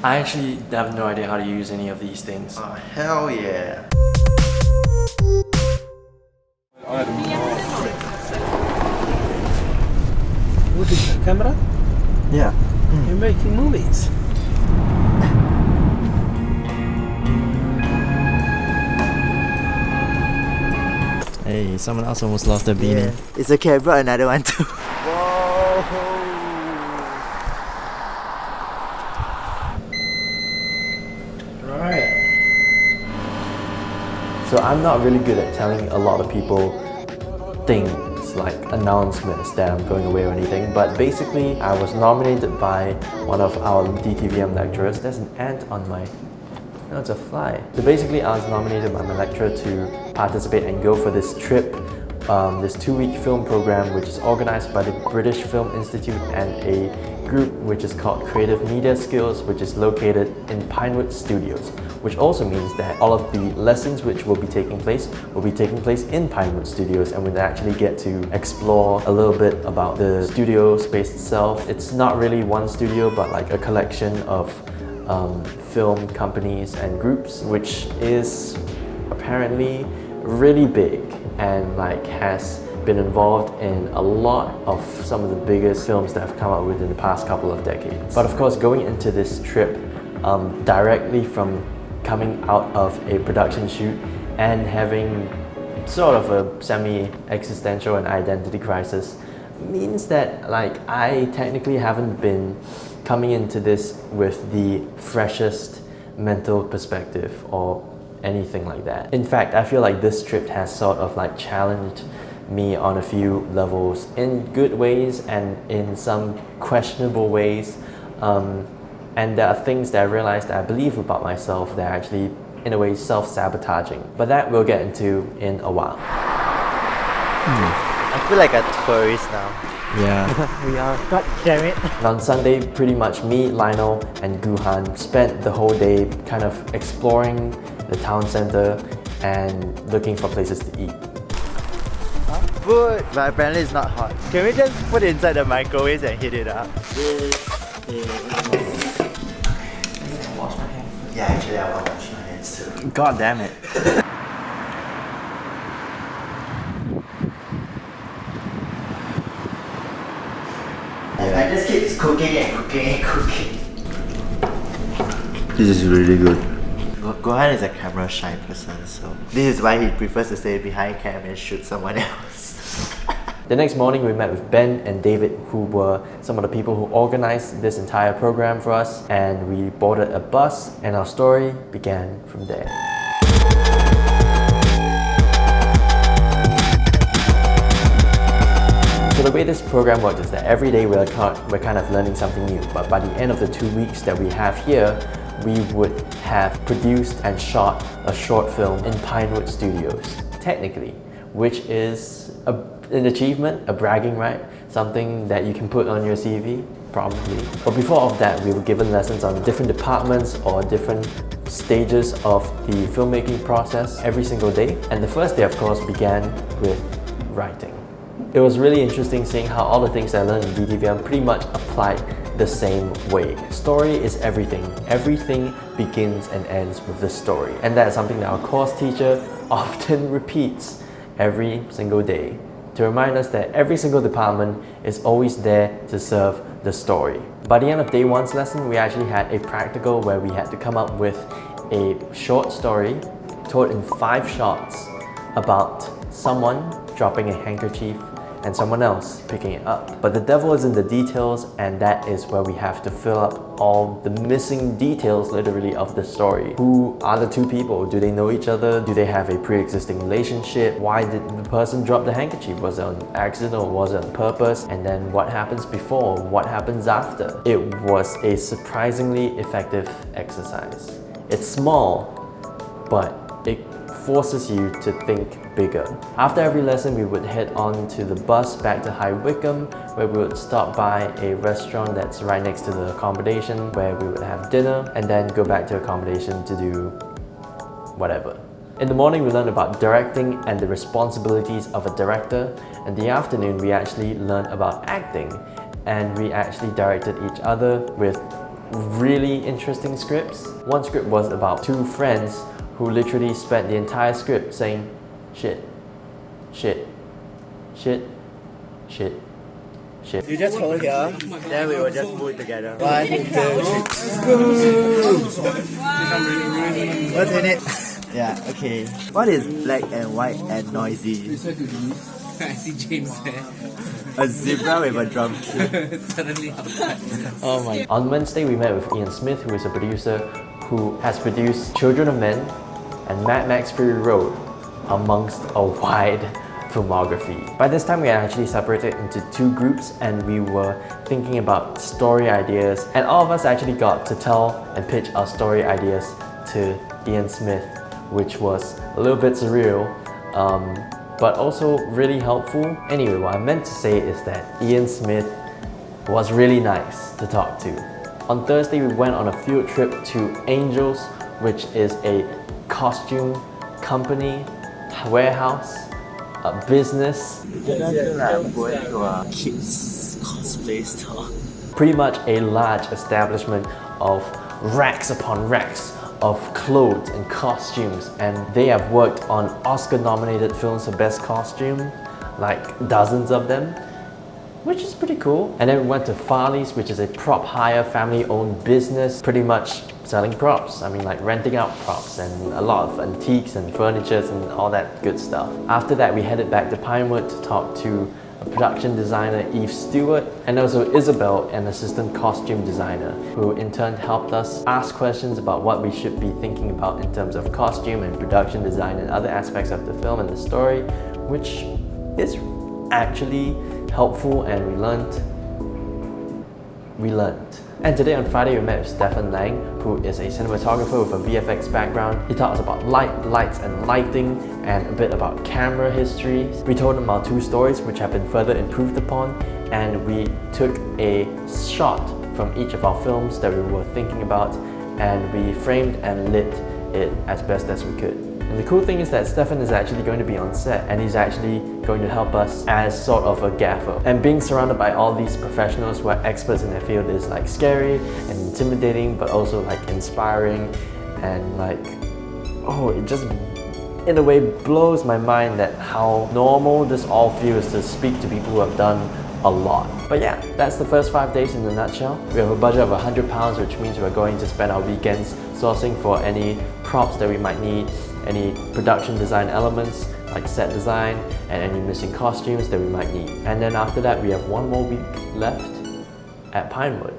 I actually have no idea how to use any of these things. Oh, hell yeah. Look at the camera. Yeah. You're making movies. Hey, someone else almost lost their beanie. Yeah. It's okay, I brought another one too. Right. So I'm not really good at telling a lot of people things like announcements that I'm going away or anything, but basically I was nominated by one of our DTVM lecturers. There's an ant on my... No, it's a fly. So basically I was nominated by my lecturer to participate and go for this trip, this 2-week film program which is organized by the British Film Institute and a group which is called Creative Media Skills, which is located in Pinewood Studios, which also means that all of the lessons which will be taking place in Pinewood Studios, and we'll actually get to explore a little bit about the studio space itself. It's not really one studio, but like a collection of film companies and groups, which is apparently really big and like has been involved in a lot of some of the biggest films that have come out within the past couple of decades. But of course, going into this trip directly from coming out of a production shoot and having sort of a semi-existential and identity crisis means that like I technically haven't been coming into this with the freshest mental perspective or anything like that. In fact, I feel like this trip has sort of like challenged me on a few levels, in good ways and in some questionable ways. And there are things that I realized that I believe about myself that are actually, in a way, self-sabotaging. But that we'll get into in a while. I feel like a tourist now. Yeah. We are. God damn it. And on Sunday, pretty much me, Lionel, and Guhan spent the whole day kind of exploring the town center and looking for places to eat. Food, but apparently it's not hot. Can we just put it inside the microwave and heat it up? Wash my hands. Yeah, actually I want to wash my hands too. God damn it. I just keep cooking and cooking and cooking. This is really good. Gohan is a camera shy person, so this is why he prefers to stay behind cam and shoot someone else. The next morning we met with Ben and David, who were some of the people who organized this entire program for us, and we boarded a bus and our story began from there. So the way this program works is that every day we're kind of learning something new, but by the end of the 2 weeks that we have here, we would have produced and shot a short film in Pinewood Studios, technically, which is an achievement, a bragging right, something that you can put on your CV, probably. But before all of that, we were given lessons on different departments or different stages of the filmmaking process every single day. And the first day, of course, began with writing. It was really interesting seeing how all the things that I learned in DTVM pretty much applied the same way. Story is everything. Everything begins and ends with the story. And that is something that our course teacher often repeats every single day to remind us that every single department is always there to serve the story. By the end of day one's lesson, we actually had a practical where we had to come up with a short story told in 5 shots about someone dropping a handkerchief and someone else picking it up. But the devil is in the details, and that is where we have to fill up all the missing details, literally, of the story. Who are the 2 people? Do they know each other? Do they have a pre-existing relationship? Why did the person drop the handkerchief? Was it on accident or was it on purpose? And then what happens before? What happens after? It was a surprisingly effective exercise. It's small, but it forces you to think bigger. After every lesson, we would head on to the bus back to High Wycombe, where we would stop by a restaurant that's right next to the accommodation, where we would have dinner and then go back to accommodation to do whatever. In the morning, we learned about directing and the responsibilities of a director. In the afternoon, we actually learned about acting, and we actually directed each other with really interesting scripts. One script was about two friends who literally spent the entire script saying shit, shit, shit, shit, shit. You just hold here, then we will just move together. 1, 2, 3. What's in it? Yeah, okay. What is black and white and noisy? I see James there. A zebra with a drum kit. Suddenly outside. Oh my. On Wednesday, we met with Ian Smith, who is a producer who has produced Children of Men and Mad Max Fury Road, amongst a wide filmography. By this time, we had actually separated into two groups and we were thinking about story ideas, and all of us actually got to tell and pitch our story ideas to Ian Smith, which was a little bit surreal, but also really helpful. Anyway, what I meant to say is that Ian Smith was really nice to talk to. On Thursday, we went on a field trip to Angels, which is a costume company, warehouse, a business. I'm going to a kids cosplay store. Pretty much a large establishment of racks upon racks of clothes and costumes, and they have worked on Oscar-nominated films for Best Costume, like dozens of them, which is pretty cool. And then we went to Farley's, which is a prop hire family-owned business, pretty much selling props. I mean, like renting out props and a lot of antiques and furnitures and all that good stuff. After that, we headed back to Pinewood to talk to a production designer, Eve Stewart, and also Isabel, an assistant costume designer, who in turn helped us ask questions about what we should be thinking about in terms of costume and production design and other aspects of the film and the story, which is actually helpful, and we learned. And today on Friday, we met with Stefan Lang, who is a cinematographer with a VFX background. He taught us about lights and lighting, and a bit about camera history. We told him our two stories, which have been further improved upon, and we took a shot from each of our films that we were thinking about, and we framed and lit it as best as we could. And the cool thing is that Stefan is actually going to be on set, and he's actually going to help us as sort of a gaffer. And being surrounded by all these professionals who are experts in their field is like scary and intimidating, but also like inspiring, and like, oh, it just in a way blows my mind that how normal this all feels to speak to people who have done a lot. But yeah, that's the first 5 days in a nutshell. We have a budget of £100, which means we're going to spend our weekends sourcing for any props that we might need, any production design elements like set design, and any missing costumes that we might need. And then after that, we have one more week left at Pinewood.